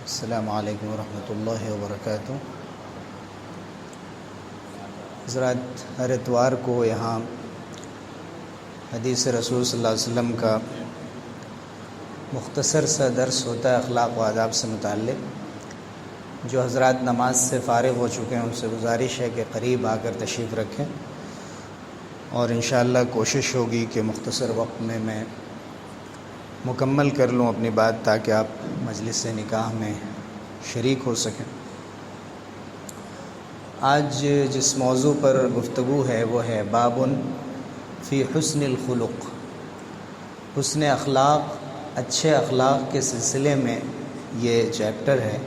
السلام علیکم ورحمۃ اللہ وبرکاتہ۔ حضرات، ہر اتوار کو یہاں حدیث رسول صلی اللہ علیہ وسلم کا مختصر سا درس ہوتا ہے اخلاق و آداب سے متعلق۔ جو حضرات نماز سے فارغ ہو چکے ہیں ان سے گزارش ہے کہ قریب آ کر تشریف رکھیں، اور انشاءاللہ کوشش ہوگی کہ مختصر وقت میں مکمل کر لوں اپنی بات، تاکہ آپ مجلس نکاح میں شریک ہو سکیں۔ آج جس موضوع پر گفتگو ہے وہ ہے باب فی حسن الخلق، حسن اخلاق، اچھے اخلاق کے سلسلے میں یہ چیپٹر ہے،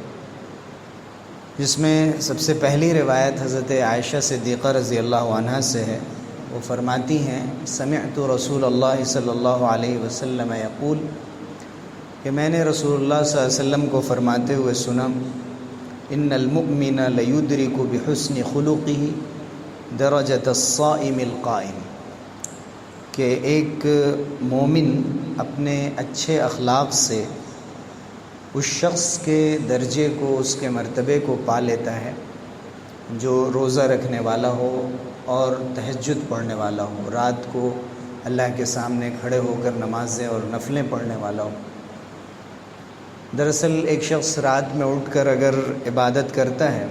جس میں سب سے پہلی روایت حضرت عائشہ صدیقہ رضی اللہ عنہا سے ہے۔ وہ فرماتی ہیں سمعت رسول اللہ صلی اللہ علیہ وسلم یقول، کہ میں نے رسول اللہ صلی اللہ علیہ وسلم کو فرماتے ہوئے سنا، ان المؤمن لیدرک بحسن خلقہ درجۃ الصائم القائم، کہ ایک مومن اپنے اچھے اخلاق سے اس شخص کے درجے کو، اس کے مرتبے کو پا لیتا ہے جو روزہ رکھنے والا ہو اور تہجد پڑھنے والا ہو، رات کو اللہ کے سامنے کھڑے ہو کر نمازیں اور نفلیں پڑھنے والا ہو۔ دراصل ایک شخص رات میں اٹھ کر اگر عبادت کرتا ہے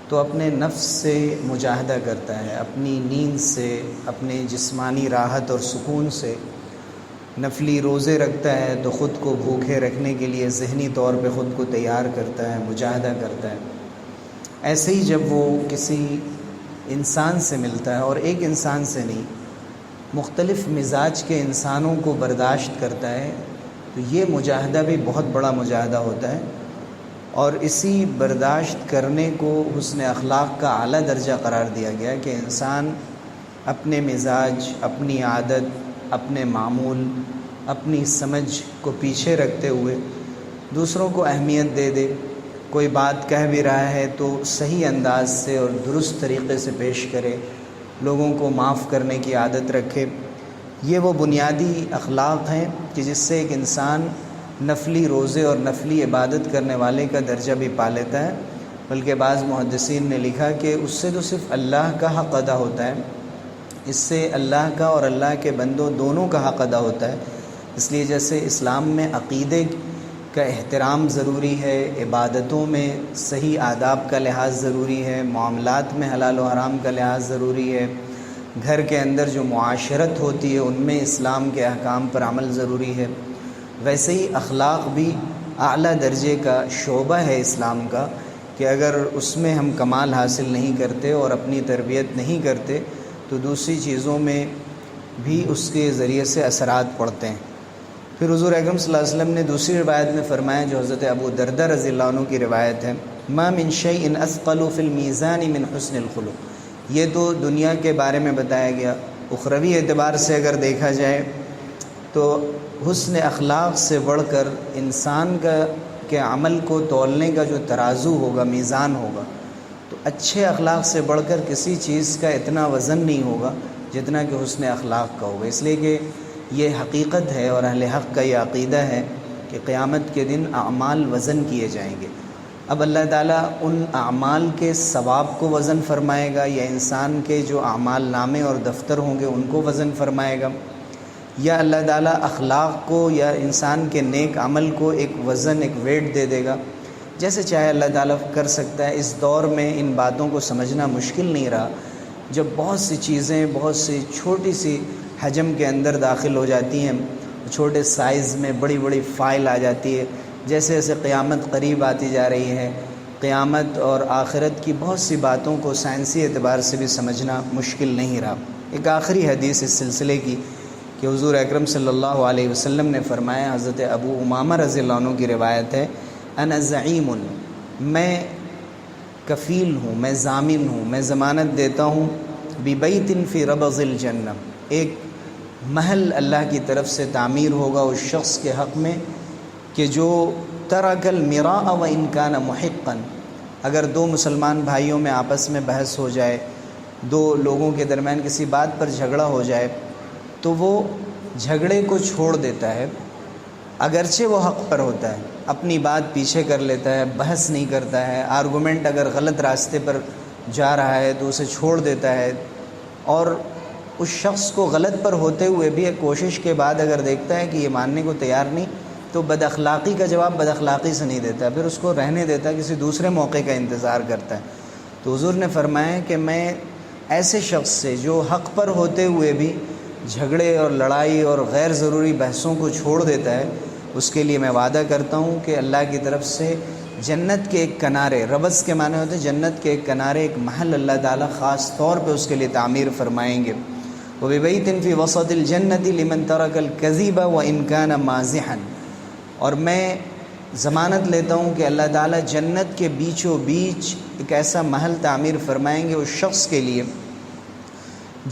تو اپنے نفس سے مجاہدہ کرتا ہے، اپنی نیند سے، اپنے جسمانی راحت اور سکون سے نفلی روزے رکھتا ہے تو خود کو بھوکے رکھنے کے لیے ذہنی طور پہ خود کو تیار کرتا ہے، مجاہدہ کرتا ہے۔ ایسے ہی جب وہ کسی انسان سے ملتا ہے، اور ایک انسان سے نہیں، مختلف مزاج کے انسانوں کو برداشت کرتا ہے، تو یہ مجاہدہ بھی بہت بڑا مجاہدہ ہوتا ہے، اور اسی برداشت کرنے کو حسن اخلاق کا اعلیٰ درجہ قرار دیا گیا کہ انسان اپنے مزاج، اپنی عادت، اپنے معمول، اپنی سمجھ کو پیچھے رکھتے ہوئے دوسروں کو اہمیت دے دے۔ کوئی بات کہہ بھی رہا ہے تو صحیح انداز سے اور درست طریقے سے پیش کرے، لوگوں کو معاف کرنے کی عادت رکھے۔ یہ وہ بنیادی اخلاق ہیں کہ جس سے ایک انسان نفلی روزے اور نفلی عبادت کرنے والے کا درجہ بھی پا لیتا ہے، بلکہ بعض محدثین نے لکھا کہ اس سے تو صرف اللہ کا حق ادا ہوتا ہے، اس سے اللہ کا اور اللہ کے بندوں دونوں کا حق ادا ہوتا ہے۔ اس لیے جیسے اسلام میں عقیدے کا احترام ضروری ہے، عبادتوں میں صحیح آداب کا لحاظ ضروری ہے، معاملات میں حلال و حرام کا لحاظ ضروری ہے، گھر کے اندر جو معاشرت ہوتی ہے ان میں اسلام کے احکام پر عمل ضروری ہے، ویسے ہی اخلاق بھی اعلیٰ درجے کا شعبہ ہے اسلام کا، کہ اگر اس میں ہم کمال حاصل نہیں کرتے اور اپنی تربیت نہیں کرتے تو دوسری چیزوں میں بھی اس کے ذریعے سے اثرات پڑتے ہیں۔ پھر حضور اکرم صلی اللہ علیہ وسلم نے دوسری روایت میں فرمایا، جو حضرت ابو دردہ رضی اللہ عنہ کی روایت ہے، ما من شیء اثقل فی المیزان من حسن الخلق۔ یہ تو دنیا کے بارے میں بتایا گیا، اخروی اعتبار سے اگر دیکھا جائے تو حسن اخلاق سے بڑھ کر انسان کے عمل کو تولنے کا جو ترازو ہوگا، میزان ہوگا، تو اچھے اخلاق سے بڑھ کر کسی چیز کا اتنا وزن نہیں ہوگا جتنا کہ حسن اخلاق کا ہوگا۔ اس لیے کہ یہ حقیقت ہے اور اہل حق کا یہ عقیدہ ہے کہ قیامت کے دن اعمال وزن کیے جائیں گے۔ اب اللہ تعالیٰ ان اعمال کے ثواب کو وزن فرمائے گا، یا انسان کے جو اعمال نامے اور دفتر ہوں گے ان کو وزن فرمائے گا، یا اللہ تعالیٰ اخلاق کو یا انسان کے نیک عمل کو ایک وزن، ایک ویٹ دے دے گا، جیسے چاہے اللہ تعالیٰ کر سکتا ہے۔ اس دور میں ان باتوں کو سمجھنا مشکل نہیں رہا، جب بہت سی چیزیں بہت سی چھوٹی سی حجم کے اندر داخل ہو جاتی ہیں، چھوٹے سائز میں بڑی بڑی فائل آ جاتی ہے۔ جیسے جیسے قیامت قریب آتی جا رہی ہے، قیامت اور آخرت کی بہت سی باتوں کو سائنسی اعتبار سے بھی سمجھنا مشکل نہیں رہا۔ ایک آخری حدیث اس سلسلے کی کہ حضور اکرم صلی اللہ علیہ وسلم نے فرمایا، حضرت ابو امامہ رضی اللہ عنہ کی روایت ہے، انا زعیم، میں کفیل ہوں، میں ضامن ہوں، میں ضمانت دیتا ہوں، ببیت فی ربض الجنہ، ایک محل اللہ کی طرف سے تعمیر ہوگا اس شخص کے حق میں کہ جو ترک المراء وان کان محقا، اگر دو مسلمان بھائیوں میں آپس میں بحث ہو جائے، دو لوگوں کے درمیان کسی بات پر جھگڑا ہو جائے، تو وہ جھگڑے کو چھوڑ دیتا ہے اگرچہ وہ حق پر ہوتا ہے، اپنی بات پیچھے کر لیتا ہے، بحث نہیں کرتا ہے، آرگومنٹ اگر غلط راستے پر جا رہا ہے تو اسے چھوڑ دیتا ہے، اور اس شخص کو غلط پر ہوتے ہوئے بھی ایک کوشش کے بعد اگر دیکھتا ہے کہ یہ ماننے کو تیار نہیں، تو بد اخلاقی کا جواب بد اخلاقی سے نہیں دیتا، پھر اس کو رہنے دیتا، کسی دوسرے موقع کا انتظار کرتا ہے۔ تو حضور نے فرمایا کہ میں ایسے شخص سے جو حق پر ہوتے ہوئے بھی جھگڑے اور لڑائی اور غیر ضروری بحثوں کو چھوڑ دیتا ہے، اس کے لیے میں وعدہ کرتا ہوں کہ اللہ کی طرف سے جنت کے ایک کنارے، ربض کے معنی ہوتے ہیں جنت کے ایک کنارے، ایک محل اللہ تعالیٰ خاص طور پہ اس کے لیے تعمیر فرمائیں گے۔ وَبِبَيْتٍ فِي وَسَطِ الْجَنَّةِ لِمَنْ تَرَكَ الْكَذِبَ وَإِنْ كَانَ مَازِحًا، اور میں ضمانت لیتا ہوں کہ اللہ تعالیٰ جنت کے بیچوں بیچ ایک ایسا محل تعمیر فرمائیں گے اس شخص کے لیے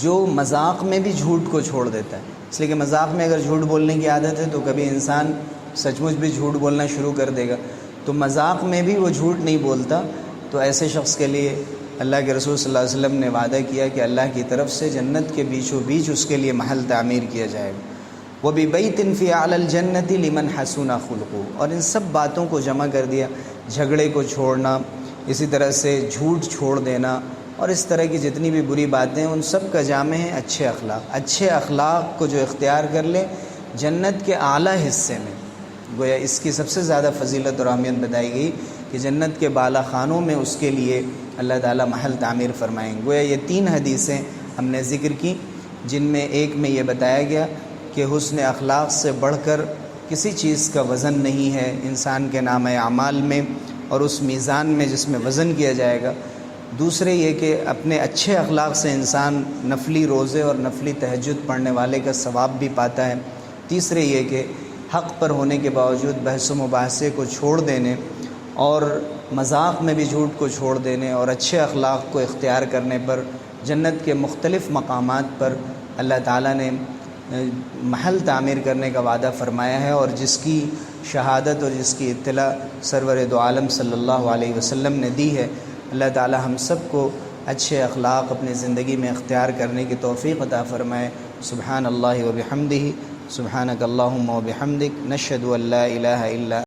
جو مذاق میں بھی جھوٹ کو چھوڑ دیتا ہے۔ اس لیے کہ مذاق میں اگر جھوٹ بولنے کی عادت ہے تو کبھی انسان سچ مچ بھی جھوٹ بولنا شروع کر دے گا، تو مذاق میں بھی وہ جھوٹ نہیں بولتا، تو ایسے شخص کے لیے اللہ کے رسول صلی اللہ علیہ وسلم نے وعدہ کیا کہ اللہ کی طرف سے جنت کے بیچوں بیچ اس کے لیے محل تعمیر کیا جائے گا۔ وَبِبَيْتٍ فِي أَعْلَى الْجَنَّةِ لِمَنْ حَسُنَ خُلُقُهُ، اور ان سب باتوں کو جمع کر دیا، جھگڑے کو چھوڑنا، اسی طرح سے جھوٹ چھوڑ دینا، اور اس طرح کی جتنی بھی بری باتیں ان سب کا جامع ہے اچھے اخلاق۔ اچھے اخلاق کو جو اختیار کر لے جنت کے اعلیٰ حصے میں، گویا اس کی سب سے زیادہ فضیلت اور اہمیت بتائی گئی کہ جنت کے بالا خانوں میں اس کے لیے اللہ تعالیٰ محل تعمیر فرمائیں گے۔ گویا یہ 3 حدیثیں ہم نے ذکر کی، جن میں ایک میں یہ بتایا گیا کہ حسن اخلاق سے بڑھ کر کسی چیز کا وزن نہیں ہے انسان کے نام اعمال میں اور اس میزان میں جس میں وزن کیا جائے گا۔ دوسرے یہ کہ اپنے اچھے اخلاق سے انسان نفلی روزے اور نفلی تہجد پڑھنے والے کا ثواب بھی پاتا ہے۔ تیسرے یہ کہ حق پر ہونے کے باوجود بحث و مباحثے کو چھوڑ دینے اور مذاق میں بھی جھوٹ کو چھوڑ دینے اور اچھے اخلاق کو اختیار کرنے پر جنت کے مختلف مقامات پر اللہ تعالیٰ نے محل تعمیر کرنے کا وعدہ فرمایا ہے، اور جس کی شہادت اور جس کی اطلاع سرور دو عالم صلی اللہ علیہ وسلم نے دی ہے۔ اللہ تعالی ہم سب کو اچھے اخلاق اپنی زندگی میں اختیار کرنے کی توفیق عطا فرمائے۔ سبحان اللہ و بحمدہ، سبحانک اللہم و بحمدک، نشہد ان لا الہ الا